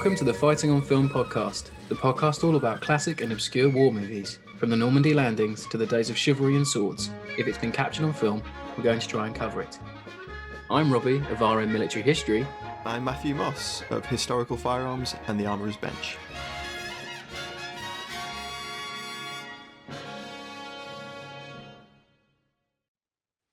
Welcome to the Fighting on Film podcast, the podcast all about classic and obscure war movies, from the Normandy landings to the days of chivalry and swords. If it's been captured on film, we're going to try and cover it. I'm Robbie of RM Military History. I'm Matthew Moss of Historical Firearms and the Armourer's Bench.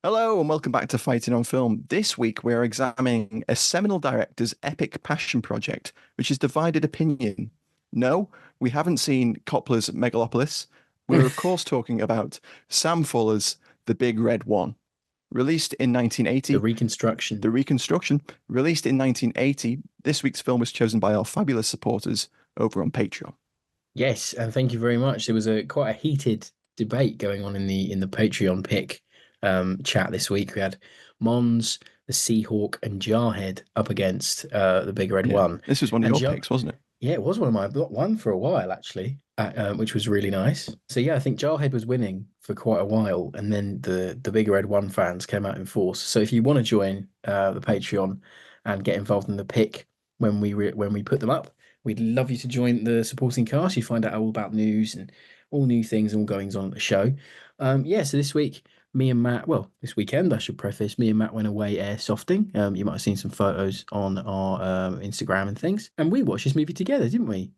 Hello and welcome back to Fighting on Film. This week we're examining a seminal director's epic passion project, which is divided opinion. No, we haven't seen Coppola's Megalopolis. We're of course talking about Sam Fuller's The Big Red One. Released in 1980. The Reconstruction. The Reconstruction. Released in 1980. This week's film was chosen by our fabulous supporters over on Patreon. Yes, and thank you very much. There was quite a heated debate going on in the Patreon pick chat this week. We had Mons, the Seahawk, and Jarhead up against the Big Red One. This was one of your picks, wasn't it? Yeah, it was one of my one for a while actually, which was really nice. So yeah, I think Jarhead was winning for quite a while, and then the Big Red One fans came out in force. So if you want to join the Patreon and get involved in the pick when we put them up, we'd love you to join the supporting cast. You find out all about news and all new things and all goings on at the show. So this week, me and Matt, this weekend, I should preface, me and Matt went away airsofting. You might have seen some photos on our Instagram and things. And we watched this movie together, didn't we?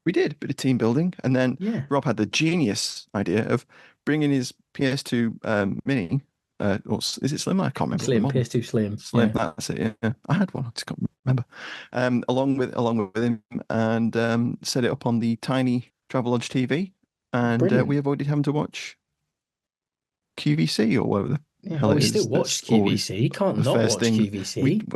We did, bit of team building. And then Rob had the genius idea of bringing his PS2 Mini, or is it Slim? I can't remember. Slim, PS2 Slim. Slim, that's it, yeah. I had one, I just can't remember. Along with him, and set it up on the tiny Travelodge TV. And we avoided having to watch QVC or whatever the hell it is. We still watch QVC. You can't not watch QVC.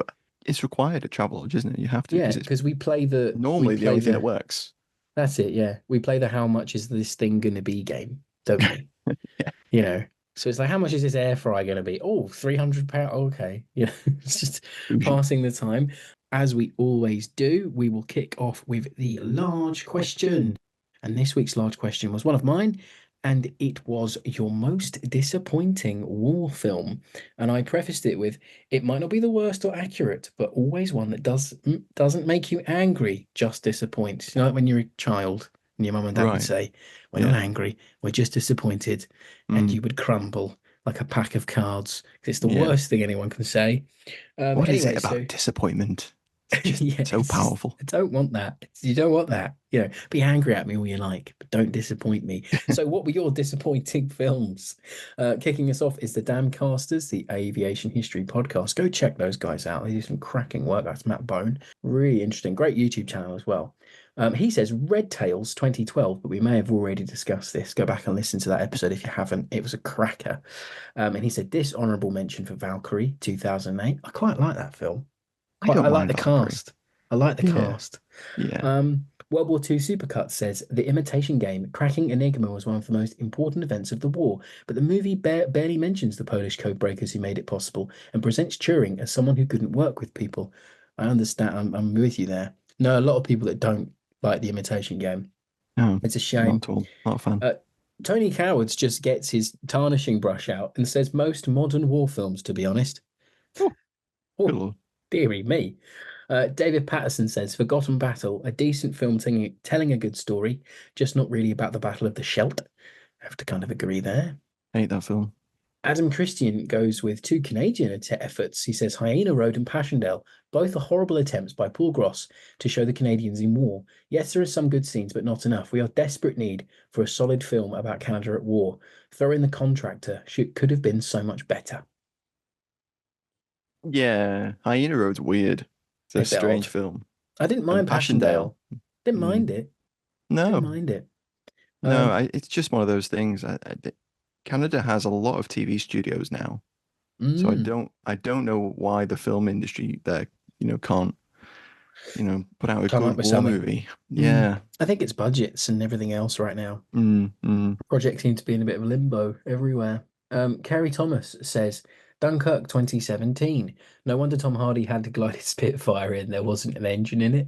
It's required at Travelodge, isn't it? You have to. Yeah, because we play the... Normally the only thing that works. That's it, yeah. We play the how much is this thing going to be game, don't we? Yeah. You know, so it's like, how much is this air fryer going to be? Oh, £300. Okay. Yeah, it's just passing the time. As we always do, we will kick off with the large question. And this week's large question was one of mine, and it was your most disappointing war film. And I prefaced it with, it might not be the worst or accurate, but always one that doesn't make you angry, just disappoints. You know, like when you're a child and your mum and dad would say, we're not angry, we're just disappointed. And you would crumble like a pack of cards. It's the worst thing anyone can say. What is it about disappointment? It's just so powerful. I don't want that. You don't want that. You know, be angry at me all you like, but don't disappoint me. So what were your disappointing films? Kicking us off is the Damcasters, the Aviation History podcast. Go check those guys out. They do some cracking work. That's Matt Bone. Really interesting. Great YouTube channel as well. He says Red Tails 2012, but we may have already discussed this. Go back and listen to that episode if you haven't. It was a cracker. And he said this honourable mention for Valkyrie 2008. I quite like that film. I like the cast. I like the cast. Yeah. World War II Supercut says The Imitation Game, cracking Enigma was one of the most important events of the war, but the movie barely mentions the Polish code breakers who made it possible and presents Turing as someone who couldn't work with people. I understand. I'm with you there. No, a lot of people that don't like The Imitation Game. No, it's a shame. Not at all. Not fun. Tony Cowards just gets his tarnishing brush out and says most modern war films, to be honest. Good Lord. Deary me. David Patterson says Forgotten Battle, a decent film telling a good story, just not really about the Battle of the Scheldt. I have to kind of agree there. I hate that film. Adam Christian goes with two Canadian efforts. He says Hyena Road and Passchendaele, both are horrible attempts by Paul Gross to show the Canadians in war. Yes, there are some good scenes, but not enough. We are desperate need for a solid film about Canada at war. Throw in The Contractor. Could have been so much better. Yeah, Hyena Road's weird. It's a strange film. I didn't mind Passchendaele. Didn't mind it. No. Didn't mind it. No, it's just one of those things. Canada has a lot of TV studios now, so I don't know why the film industry there, can't, put out a good war movie. Yeah, I think it's budgets and everything else right now. Projects seem to be in a bit of limbo everywhere. Kerry Thomas says Dunkirk 2017. No wonder Tom Hardy had to glide his Spitfire in. There wasn't an engine in it.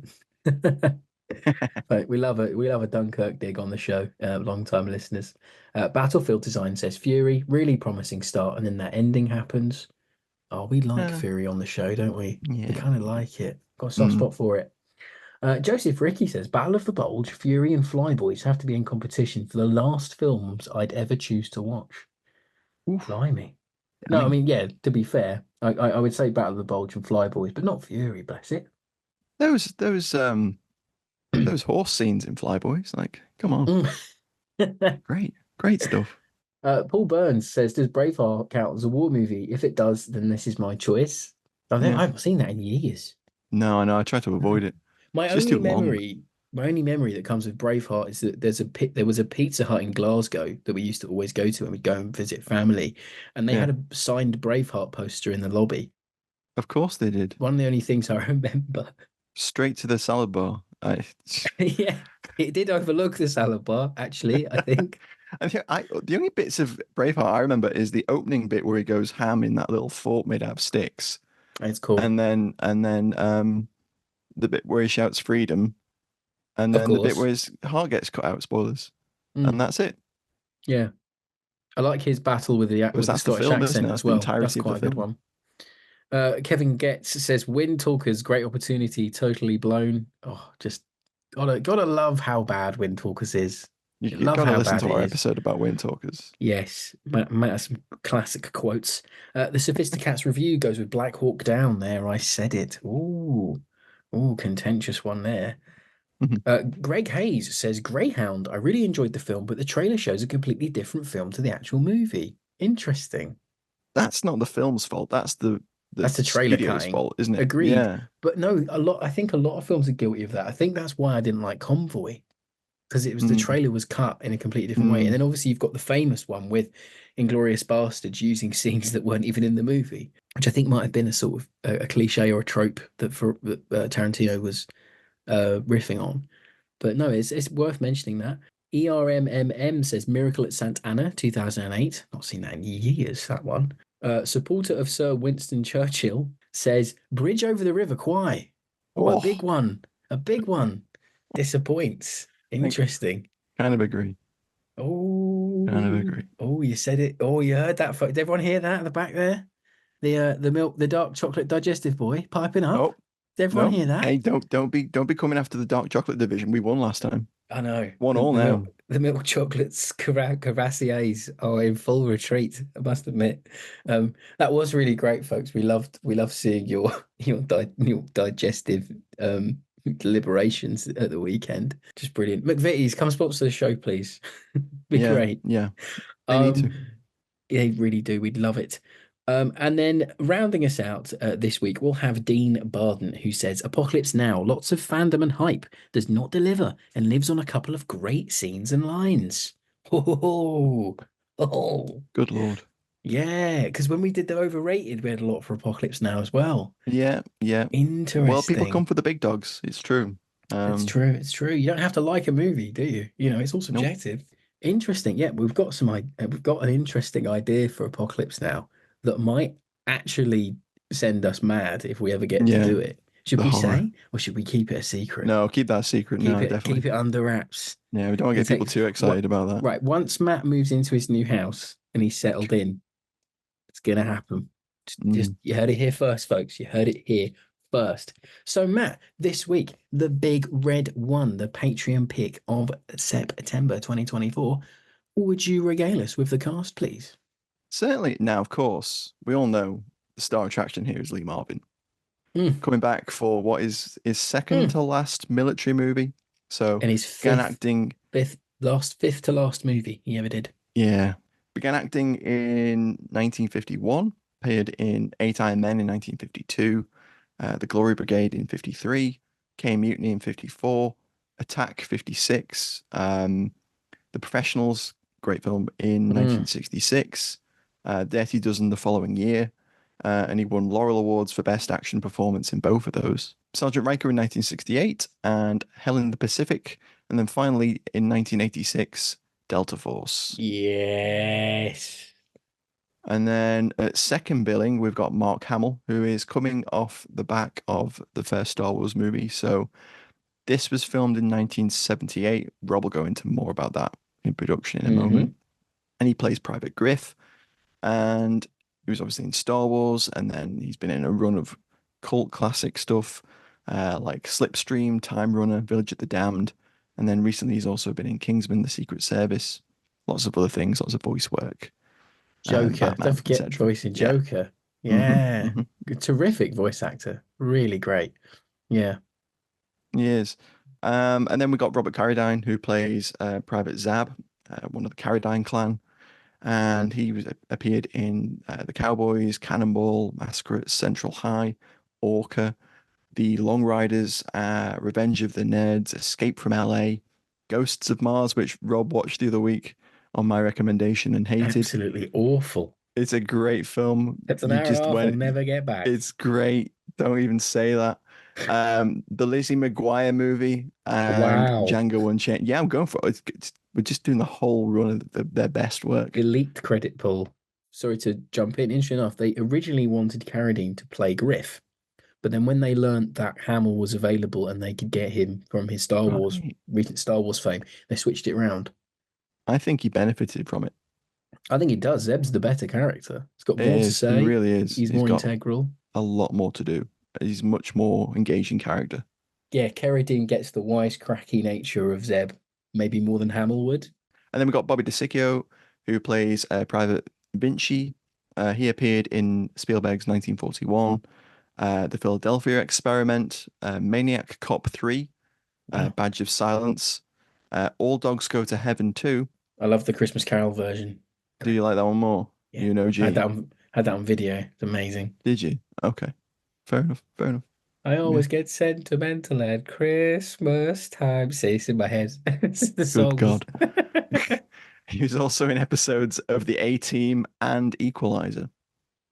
Right, we love a Dunkirk dig on the show. Long-time listeners. Battlefield Design says Fury, really promising start, and then that ending happens. Oh, we like Fury on the show, don't we? Yeah. We kind of like it. Got a soft spot for it. Joseph Ricky says, Battle of the Bulge, Fury, and Flyboys have to be in competition for the last films I'd ever choose to watch. Oof. Blimey. I No, I mean, mean, yeah, to be fair, I would say Battle of the Bulge and Flyboys, but not Fury, bless it. those horse scenes in Flyboys, like, come on, Mm. great stuff. Paul Burns says, does Braveheart count as a war movie? If it does, then this is my choice. Yeah. I haven't seen that in years. No, I know. I try to avoid it. My It's just only too long. memory, my only memory that comes with Braveheart is that there was a Pizza Hut in Glasgow that we used to always go to when we'd go and visit family, and they had Yeah, a signed Braveheart poster in the lobby. of course they did. One of the only things I remember. Straight to the salad bar. Yeah, it did overlook the salad bar, actually, I think. The only bits of Braveheart I remember is the opening bit where he goes ham in that little fort made out of sticks, It's cool. and then the bit where he shouts freedom, and Of then the bit course. where his heart gets cut out. Spoilers, and Mm, that's it. yeah. I like his battle Because with the that's the Scottish film, isn't accent it? as That's the well. That's entirety of the quite a good film. one. Kevin Getz says, "Wind Talkers, great opportunity, totally blown." Oh, just gotta love how bad Wind Talkers is. You Love got to how listen bad to it our is. episode about Wind Talkers. Yes, Matt has some classic quotes. The Sophisticats review goes with Black Hawk Down. There, I said it. Ooh, contentious one there. Greg Hayes says, Greyhound, I really enjoyed the film, but the trailer shows a completely different film to the actual movie. Interesting. That's not the film's fault. That's the That's the trailer studio's cutting. fault, isn't it? Agreed. Yeah. But no, I think a lot of films are guilty of that. I think that's why I didn't like Convoy, because it was the Mm, trailer was cut in a completely different way. And mm, then obviously you've got the famous one with Inglorious Bastards using scenes that weren't even in the movie, which I think might have been a sort of a cliche or a trope that Tarantino was riffing on. But no, it's worth mentioning that. ERMMM says Miracle at St. Anna, 2008. Not seen that in years, that one. Supporter of Sir Winston Churchill says Bridge over the River Kwai. Oh, a big oh, one. A big one. Disappoints. I Interesting. kind of agree. Kind of Oh, agree. oh, you said it. Oh, you heard that. Did everyone hear that at the back there? The dark chocolate digestive boy piping up. Oh, Did everyone no. hear that? Hey, don't be coming after the dark chocolate division. We won last time. I know 1-1 now. the milk chocolates Cavassiers are in full retreat. I must admit, that was really great, folks. We loved seeing your digestive deliberations at the weekend. Just brilliant. McVitie's, come sponsor the show, please. Be Yeah, great. yeah. They need Um, to. they really do. We'd love it. And then rounding us out this week, we'll have Dean Barden, who says, Apocalypse Now, lots of fandom and hype, does not deliver, and lives on a couple of great scenes and lines. Oh, oh. Good Lord. Yeah, because when we did the overrated, we had a lot for Apocalypse Now as well. Yeah, yeah. Well, people come Interesting. for the big dogs. It's true. It's Um, true. It's true. You don't have to like a movie, do you? You know, it's all nope. subjective. Interesting. Yeah, we've got an interesting idea for Apocalypse Now that might actually send us mad if we ever get to Yeah, do it. Should the we horror. say, or should we keep it a secret? No, keep that a secret. No, Keep definitely. it under wraps. Yeah, we don't want to It get people takes too what excited about that. right. Once Matt moves into his new house and he's settled in, it's gonna happen. Just Mm. you heard it here first, folks. You heard it here first. So, Matt, this week, the big red one, the Patreon pick of September 2024. Would you regale us with the cast, please? Certainly. Now, of course, we all know the star attraction here is Lee Marvin Mm, coming back for what is his second mm. to last military movie. So And his began acting, fifth to last movie he ever did. yeah, began acting in 1951, appeared in Eight Iron Men in 1952, The Glory Brigade in 53, K Mutiny in 54, Attack 56, The Professionals, great film, in Mm, 1966, Dirty Dozen the following year, and he won Laurel Awards for Best Action Performance in both of those. Sergeant Riker in 1968, and Hell in the Pacific, and then finally in 1986, Delta Force. yes. And then at second billing, we've got Mark Hamill, who is coming off the back of the first Star Wars movie. So this was filmed in 1978. Rob will go into more about that in production in a Mm-hmm. moment. And he plays Private Griff. And he was obviously in Star Wars, and then he's been in a run of cult classic stuff. like Slipstream, Time Runner, Village of the Damned, and then recently he's also been in Kingsman: The Secret Service, lots of other things, lots of voice work, Joker. Don't Batman, forget etc. voicing Yeah. Joker. hmm Yeah. hmm Good, terrific voice actor. Really great. Yeah. He is. And then we got Robert Carradine, who plays Private Zab, one of the Carradine clan, and appeared in The Cowboys, Cannonball, Massacre at Central High, Orca, The Long Riders, Revenge of the Nerds, Escape from LA, Ghosts of Mars, which Rob watched the other week on my recommendation and hated. Absolutely awful. It's a great film. It's an You hour and a just half. I'll went, never get back. it's great. Don't even say that. The Lizzie McGuire movie and Wow. Django Unchained. Yeah, I'm going for it. We're just doing the whole run of their best work. Elite credit pool. Sorry to jump in. Interesting enough, they originally wanted Carradine to play Griff, but then when they learned that Hamill was available and they could get him from his Right. recent Star Wars fame, they switched it around. I think he benefited from it. I think he does. Zeb's the better character. He's got It more to is. He say. really is. He's He's more got integral. a lot more to do. He's much more engaging character. Yeah, Carradine gets the wisecracky nature of Zeb, maybe more than Hamill would. And then we got Bobby DeSicchio, who plays Private Vinci. He appeared in Spielberg's 1941, The Philadelphia Experiment, Maniac Cop 3, Wow. Badge of Silence, All Dogs Go to Heaven 2. I love the Christmas Carol version. Do you like that one more? Yeah. You an Had OG. that had that on video. It's amazing. Did you? Okay. Fair enough. Fair enough. I Yeah. always get sentimental at Christmas time. See, it's in my head. It's the Good songs. God. He was also in episodes of The A-Team and Equalizer.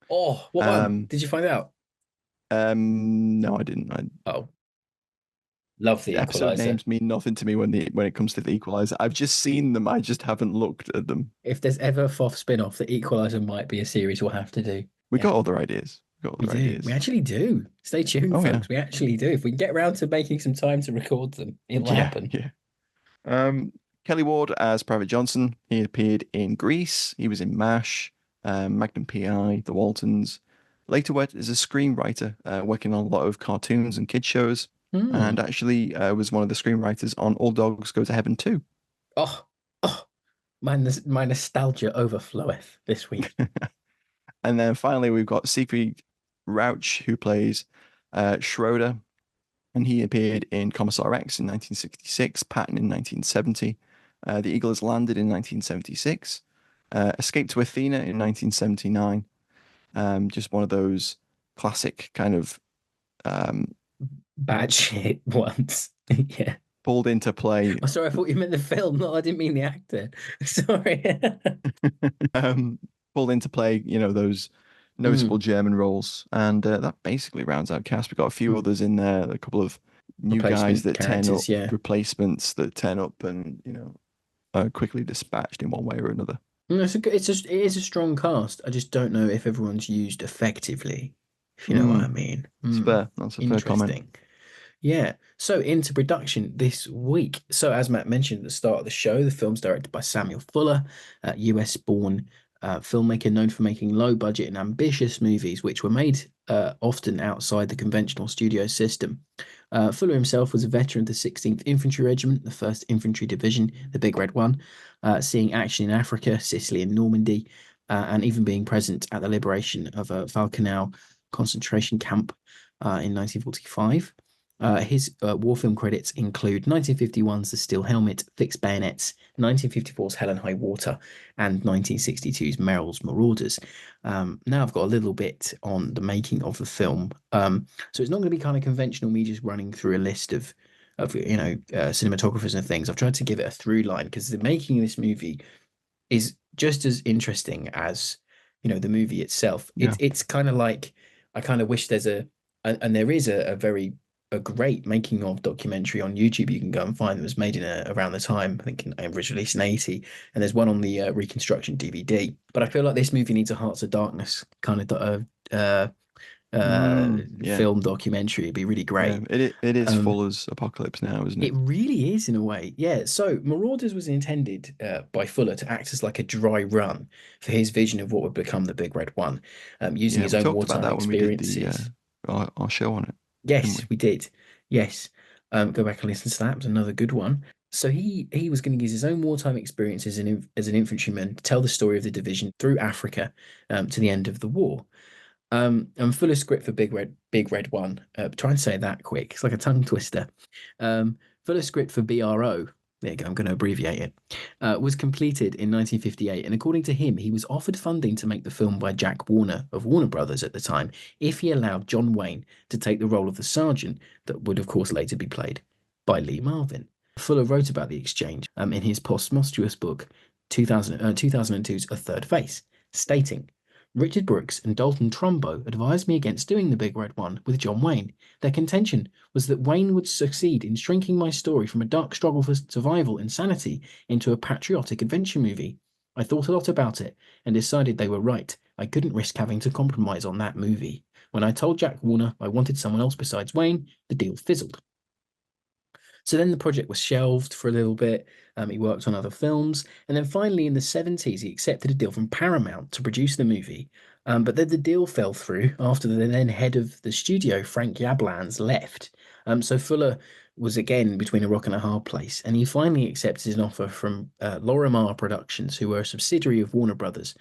Oh, what one? Um, Did you find out? no, I didn't. Oh, love the Episode Equalizer. names mean nothing to me when it comes to the Equalizer. I've just seen them. I just haven't looked at them. If there's ever a FOF spin-off, the Equalizer might be a series we'll have to do. We Yeah, got other ideas. We got we other do. We ideas. actually do. Stay tuned, Oh yeah. folks. We actually do. If we can get around to making some time to record them, it'll Yeah, happen. yeah. Kelly Ward as Private Johnson. He appeared in Grease. He was in MASH, Magnum PI, The Waltons. Later worked as a screenwriter, working on a lot of cartoons and kid shows, and Hmm. actually was one of the screenwriters on All Dogs Go to Heaven too. Oh, oh, my nostalgia overfloweth this week. And then finally, we've got Siegfried Rauch, who plays Schroeder, and he appeared in Commissar Rex in 1966, Patton in 1970, The Eagle Has Landed in 1976, Escape to Athena in 1979. Just one of those classic kind of um, Bad shit once. Yeah. pulled into play, I'm sorry, I thought you meant the film. No, I didn't mean the actor. Sorry. um, pulled into play, those notable Mm, German roles. And that basically rounds out cast. We've got a few others in there, a couple of new guys replacement that turn up, characters, yeah. replacements that turn up and, are quickly dispatched in one way or another. It is a strong cast. I just don't know if everyone's used effectively, if you know what I Mm, mean. it's fair. That's a fair comment. Interesting. Yeah. So into production this week. So as Matt mentioned at the start of the show, the film's directed by Samuel Fuller, US-born filmmaker known for making low-budget and ambitious movies, which were made often outside the conventional studio system. Fuller himself was a veteran of the 16th Infantry Regiment, the 1st Infantry Division, the Big Red One, seeing action in Africa, Sicily, and Normandy, and even being present at the liberation of a Falkenau concentration camp in 1945. His war film credits include 1951's The Steel Helmet, Fixed Bayonets, 1954's Hell and High Water, and 1962's Merrill's Marauders. Now I've got a little bit on the making of the film. So it's not going to be kind of conventional, me just running through a list of cinematographers and things. I've tried to give it a through line because the making of this movie is just as interesting as the movie itself. Yeah. It's kind of like I kind of wish there's and there is a very a great making of documentary on YouTube you can go and find that was made in around the time I think it was released in 80, and there's one on the Reconstruction DVD. But I feel like this movie needs a Hearts of Darkness kind of Yeah. film documentary. It'd be really Yeah. great. It is Um, Fuller's Apocalypse now, isn't it? it really is in a way. Yeah. So Marauders was intended by Fuller to act as like a dry run for his vision of what would become the Big Red One, using Yeah, his we own talked about wartime that when we did the experiences. our show on it, didn't Yes, we? we did. Yes. Go back and listen to that. It was another good one. So he was going to use his own wartime experience as an infantryman to tell the story of the division through Africa to the end of the war. I'm full of script for Big Red One. Try and say that quick. It's like a tongue twister. Full of script for BRO. There you go. I'm going to abbreviate it. Was completed in 1958, and according to him, he was offered funding to make the film by Jack Warner of Warner Brothers at the time, if he allowed John Wayne to take the role of the sergeant that would, of course, later be played by Lee Marvin. Fuller wrote about the exchange in his posthumous book, 2002's A Third Face, stating, Richard Brooks and Dalton Trumbo advised me against doing the Big Red One with John Wayne. Their contention was that Wayne would succeed in shrinking my story from a dark struggle for survival and sanity into a patriotic adventure movie. I thought a lot about it and decided they were right. I couldn't risk having to compromise on that movie. When I told Jack Warner I wanted someone else besides Wayne, the deal fizzled. So then the project was shelved for a little bit. He worked on other films. And then finally, in the 70s, he accepted a deal from Paramount to produce the movie. But then the deal fell through after the then head of the studio, Frank Yablans, left. So Fuller was again between a rock and a hard place. And he finally accepted an offer from Lorimar Productions, who were a subsidiary of Warner Brothers.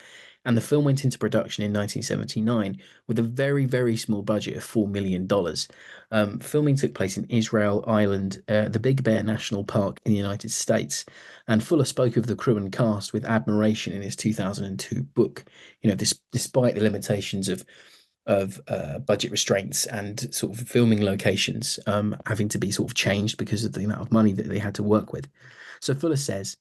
And the film went into production in 1979 with a very, very small budget of $4 million. Filming took place in Israel, Ireland, the Big Bear National Park in the United States, and Fuller spoke of the crew and cast with admiration in his 2002 book. Despite the limitations of budget restraints and sort of filming locations having to be sort of changed because of the amount of money that they had to work with. So Fuller says,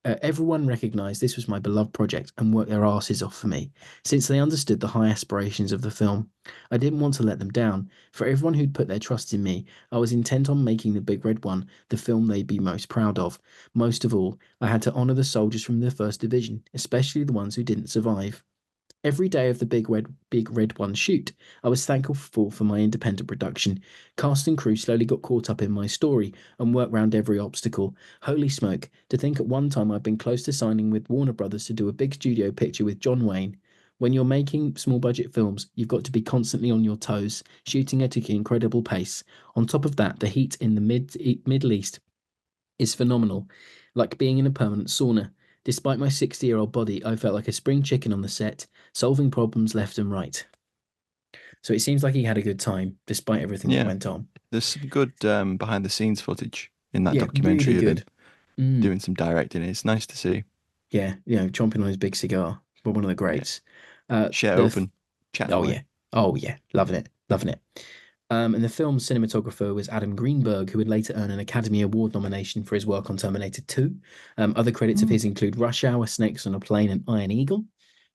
everyone recognized this was my beloved project and worked their asses off for me, since they understood the high aspirations of the film. I didn't want to let them down. For everyone who'd put their trust in me, I was intent on making the Big Red One the film they'd be most proud of. Most of all, I had to honor the soldiers from the First Division, especially the ones who didn't survive. Every day of the Big Red One shoot, I was thankful for my independent production. Cast and crew slowly got caught up in my story and worked round every obstacle. Holy smoke, to think at one time I'd been close to signing with Warner Brothers to do a big studio picture with John Wayne. When you're making small budget films, you've got to be constantly on your toes, shooting at an incredible pace. On top of that, the heat in the Middle East is phenomenal, like being in a permanent sauna. Despite my 60-year-old body, I felt like a spring chicken on the set, solving problems left and right. So it seems like he had a good time despite everything that Yeah, went on. there's some good behind the scenes footage in that Yeah, really documentary of him good. Mm, doing some directing. It's nice to see. yeah, chomping on his big cigar. But one of the Yeah, greats. Uh, share the f- open, chatting oh away. yeah, oh yeah, loving it, loving it. And the film's cinematographer was Adam Greenberg, who would later earn an Academy Award nomination for his work on Terminator 2. Other credits of Mm. his include Rush Hour, Snakes on a Plane, and Iron Eagle.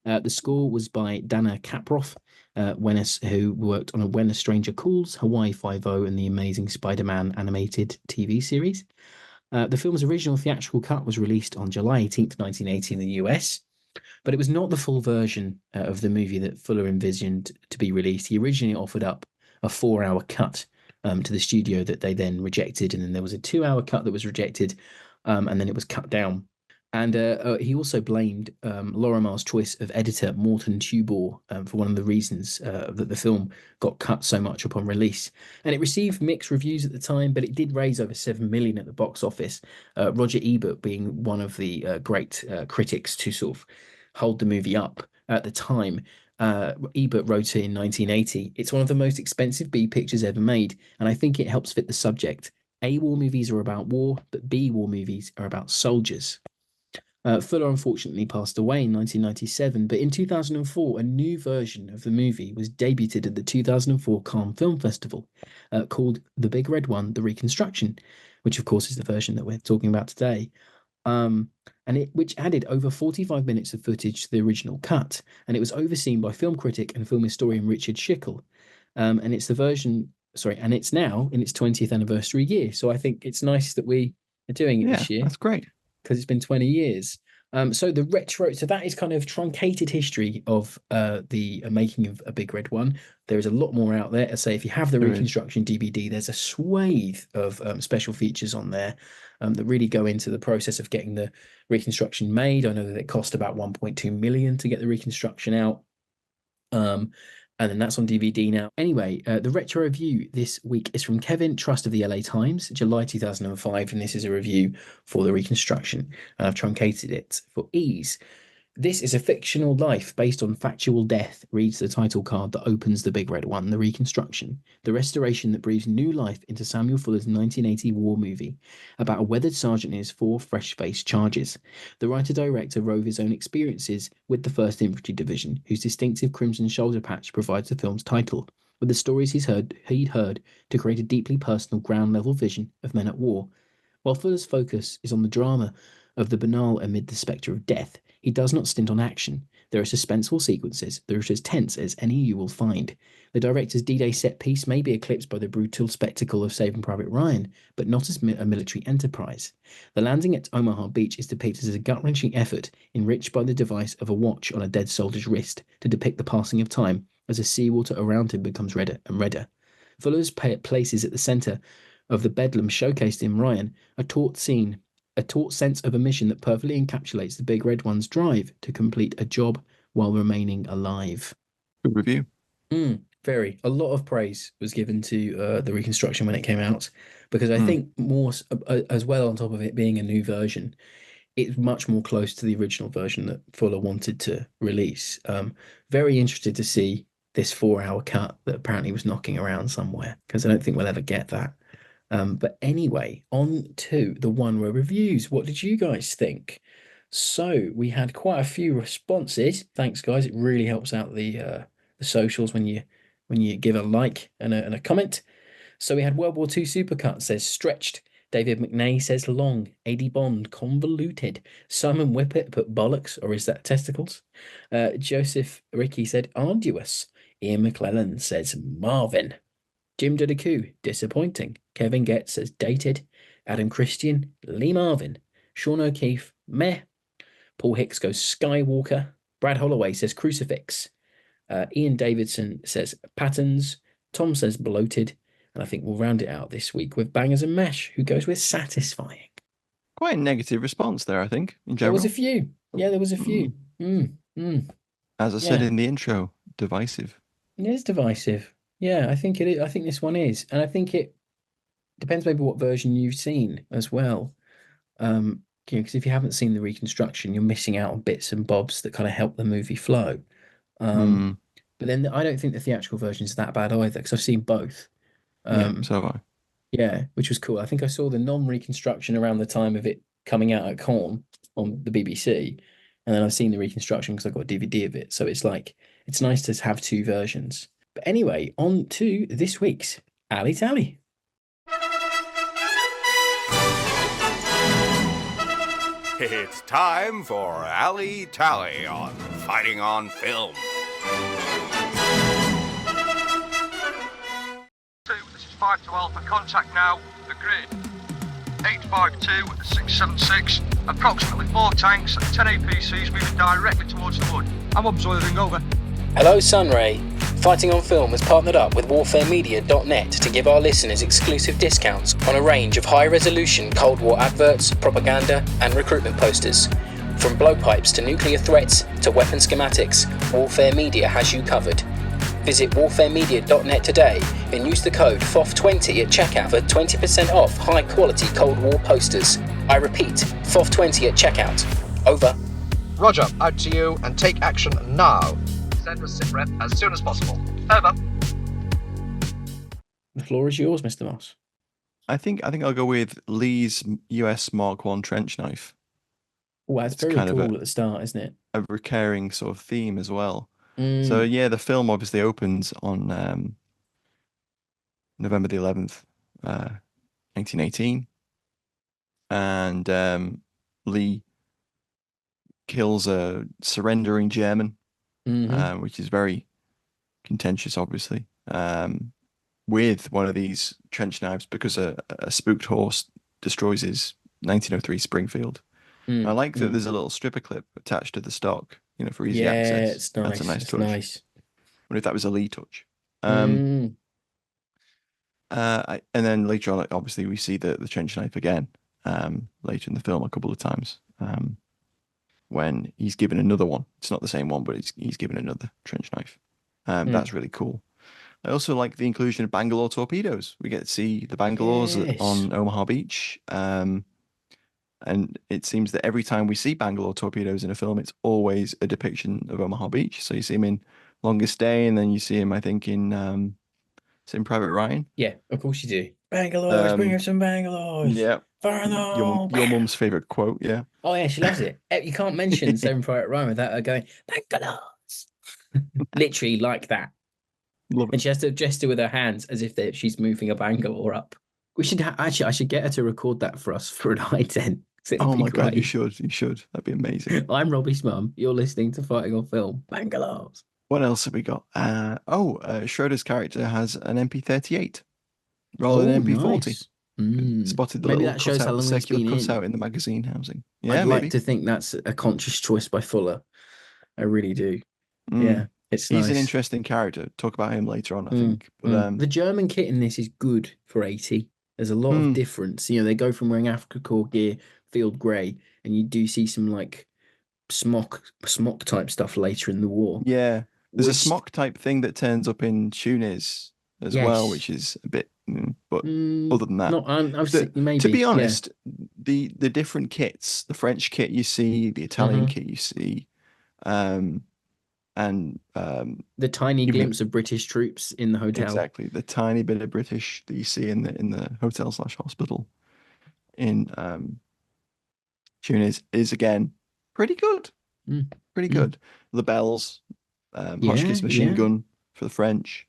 The score was by Dana Kaproff, who worked on When a Stranger Calls, Hawaii Five-O, and the Amazing Spider-Man animated TV series. The film's original theatrical cut was released on July 18th, 1980 in the US, but it was not the full version of the movie that Fuller envisioned to be released. He originally offered up a 4-hour cut to the studio that they then rejected, and then there was a 2-hour cut that was rejected, and then it was cut down. And he also blamed Lorimer's choice of editor Morton Tubor for one of the reasons that the film got cut so much upon release. And it received mixed reviews at the time, but it did raise over 7 million at the box office. Roger Ebert being one of the great critics to sort of hold the movie up at the time. Ebert wrote it in 1980. It's one of the most expensive B pictures ever made, and I think it helps fit the subject. A war movies are about war, but B war movies are about soldiers. Fuller unfortunately passed away in 1997, but in 2004, a new version of the movie was debuted at the 2004 Cannes Film Festival called The Big Red One, The Reconstruction, which of course is the version that we're talking about today. Um, which added over 45 minutes of footage to the original cut, and it was overseen by film critic and film historian Richard Schickel. And it's the version, sorry, and it's now in its 20th anniversary year. So I think it's nice that we are doing it Yeah, this year that's great. because it's been 20 years. So that is kind of truncated history of the making of a Big Red One. There is a lot more out there. I say if you have the There is. Reconstruction DVD, there's a swathe of special features on there that really go into the process of getting the Reconstruction made. I know that it cost about 1.2 million to get the Reconstruction out. Um, And then that's on DVD now. Anyway, the retro review this week is from Kevin Trust of the LA Times, July 2005, and this is a review for the Reconstruction. And I've truncated it for ease. This is a fictional life based on factual death, reads the title card that opens the big red one, The Reconstruction, the restoration that breathes new life into Samuel Fuller's 1980 war movie about a weathered sergeant and his four fresh-faced charges. The writer-director wove his own experiences with the 1st Infantry Division, whose distinctive crimson shoulder patch provides the film's title, with the stories he'd heard to create a deeply personal ground-level vision of men at war. While Fuller's focus is on the drama of the banal amid the spectre of death, he does not stint on action. There are suspenseful sequences that are as tense as any you will find. The director's D-Day set piece may be eclipsed by the brutal spectacle of Saving Private Ryan, but not as a military enterprise. The landing at Omaha Beach is depicted as a gut-wrenching effort, enriched by the device of a watch on a dead soldier's wrist to depict the passing of time as the seawater around him becomes redder and redder. Fuller's places at the centre of the bedlam showcased in Ryan a taut sense of a mission that perfectly encapsulates the Big Red One's drive to complete a job while remaining alive. Good review. Very. A lot of praise was given to the Reconstruction when it came out, because I think more as well, on top of it being a new version, it's much more close to the original version that Fuller wanted to release. Very interested to see this 4-hour cut that apparently was knocking around somewhere, because I don't think we'll ever get that. But anyway, on to the one-word reviews. What did you guys think? So we had quite a few responses. Thanks, guys. It really helps out the socials when you give a like and a comment. So we had World War II Supercut says stretched. David McNay says long. AD Bond convoluted. Simon Whippet put bollocks, or is that testicles? Joseph Ricky said arduous. Ian McClellan says Marvin. Jim Dudaku, disappointing. Kevin Getz says dated. Adam Christian, Lee Marvin. Sean O'Keefe, meh. Paul Hicks goes Skywalker. Brad Holloway says crucifix. Ian Davidson says patterns. Tom says bloated. And I think we'll round it out this week with Bangers and Mash, who goes with satisfying. Quite a negative response there, I think, in There general. was a few. Yeah, there was a few. As I said in the intro, divisive. It is divisive. Yeah, I think it is. I think this one is. And I think it depends maybe what version you've seen as well. Because if you haven't seen the Reconstruction, you're missing out on bits and bobs that kind of help the movie flow. But then I don't think the theatrical version is that bad either, because I've seen both. So have I. Yeah, which was cool. I think I saw the non-Reconstruction around the time of it coming out at Corn on the BBC, and then I've seen the Reconstruction because I got a DVD of it. So it's like it's nice to have two versions. But anyway, on to this week's Alley Tally. It's time for Alley Tally on Fighting on Film. This is 5 to Alpha. Contact now. Agreed. 852-676. Approximately 4 tanks and 10 APCs moving directly towards the wood. I'm observing. Over. Hello, Sunray. Fighting on Film has partnered up with warfaremedia.net to give our listeners exclusive discounts on a range of high-resolution Cold War adverts, propaganda, and recruitment posters. From blowpipes to nuclear threats to weapon schematics, Warfare Media has you covered. Visit warfaremedia.net today and use the code FOF20 at checkout for 20% off high-quality Cold War posters. I repeat, FOF20 at checkout. Over. Roger, out to you and take action now. Send us SITREP as soon as possible. Over. The floor is yours, Mr. Moss. I think I'll go with Lee's US Mark I trench knife. Well, it's very cool at the start, isn't it? A recurring sort of theme as well. So yeah, the film obviously opens on November the 11th, 1918, and Lee kills a surrendering German, which is very contentious, obviously, with one of these trench knives because a spooked horse destroys his 1903 Springfield. I like that there's a little stripper clip attached to the stock, for easy access. Yeah, it's nice. That's a nice touch. Nice. I wonder if that was a Lee touch. And then later on, obviously, we see the trench knife again later in the film a couple of times when he's given another one. It's not the same one, but he's given another trench knife. That's really cool. I also like the inclusion of Bangalore torpedoes. We get to see the Bangalores Yes. on Omaha Beach. And it seems that every time we see Bangalore torpedoes in a film, it's always a depiction of Omaha Beach. So you see him in Longest Day, and then you see him, I think, in Private Ryan. Yeah, of course you do. Bangalores, bring us some Bangalores. Yeah. Fire no. Your mum's favorite quote, yeah. Oh yeah, she loves it. You can't mention Saving Private Ryan without her going Bangalores. Literally like that. Love And it. she has to gesture with her hands as if she's moving a Bangalore up. We should actually, I should get her to record that for us for an ident. It'd Oh be my God, you great. should. You should. That'd be amazing. I'm Robbie's mum. You're listening to Fighting on Film. Bangalores. What else have we got? Schroeder's character has an MP38 rather than MP40. Nice. Mm. Spotted the Maybe little that shows how cutout, long he's circular been in. cutout in the magazine housing. Yeah, I'd maybe. like to think that's a conscious choice by Fuller. I really do. Yeah, it's He's an nice. interesting character. Talk about him later on, I think. But The German kit in this is good for 80. There's a lot of difference. You know, they go from wearing Africa Corps gear, field grey, and you do see some like smock type stuff later in the war. yeah, there's a Which- smock type thing that turns up in Tunis as well, which is a bit. But other than that, not maybe. to be honest, the different kits, the French kit you see, the Italian kit you see, and the tiny even glimpse of British troops in the hotel. exactly the tiny bit of British that you see in the hotel / hospital in Tunis is again pretty good. Pretty good. The bells, Hotchkiss machine gun for the French.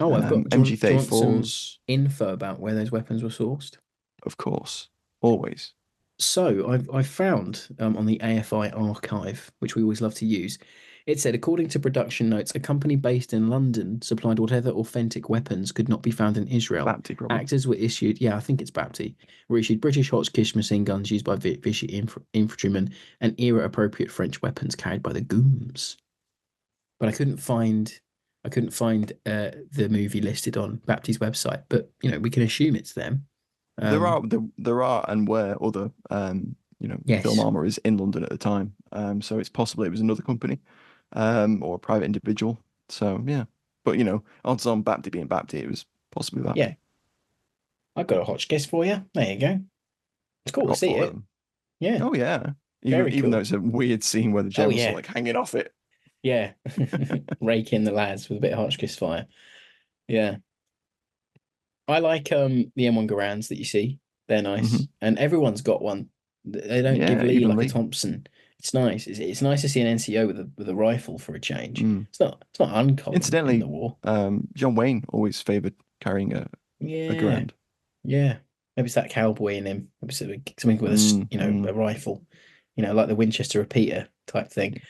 Oh, I've got MG34s. Info about where those weapons were sourced. Of course, always. So I've found on the AFI archive, which we always love to use, it said, according to production notes, a company based in London supplied whatever authentic weapons could not be found in Israel. Bapti, probably. Actors were issued, I think it's Bapti, were issued British Hotchkiss machine guns used by Vichy infantrymen and era-appropriate French weapons carried by the Gooms. But I couldn't find the movie listed on Bapti's website. But we can assume it's them. There are and were other film armourers in London at the time. So it's possible it was another company, or a private individual. So yeah, but odds on Bapti being Bapti, it was possibly Bapti. Yeah, I got a Hotchkiss for you. There you go. It's cool to see it. Yeah. Oh yeah. Even though it's a weird scene where the generals are like hanging off it. Yeah. Rake in the lads with a bit of Hotchkiss fire. Yeah. I like the M1 Garands that you see. They're nice. And everyone's got one. They don't give Lee like a Thompson. It's nice. It's nice to see an NCO with a rifle for a change. It's not uncommon. Incidentally, in the war. John Wayne always favoured carrying a Garand. Yeah. Maybe it's that cowboy in him. Maybe something with a rifle. Like the Winchester repeater type thing.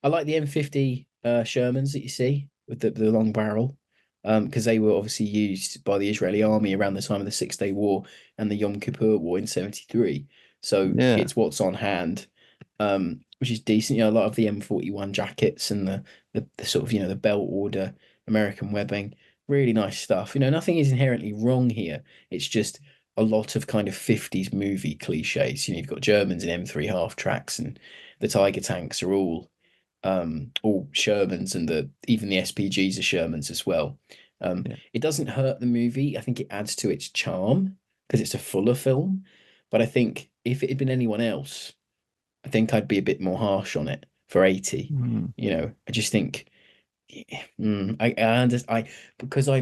I like the M50 Shermans that you see with the long barrel. Because they were obviously used by the Israeli army around the time of the 6-Day War and the Yom Kippur War in 1973. So it's what's on hand, which is decent. A lot of the M41 jackets and the sort of the belt order American webbing, really nice stuff. Nothing is inherently wrong here. It's just a lot of kind of 50s movie cliches. You've got Germans in M3 half tracks, and the Tiger tanks are all Shermans, and even the SPGs are Shermans as well. It doesn't hurt the movie. I think it adds to its charm because it's a fuller film. But I think if it had been anyone else, I think I'd be a bit more harsh on it for 80. I just think because I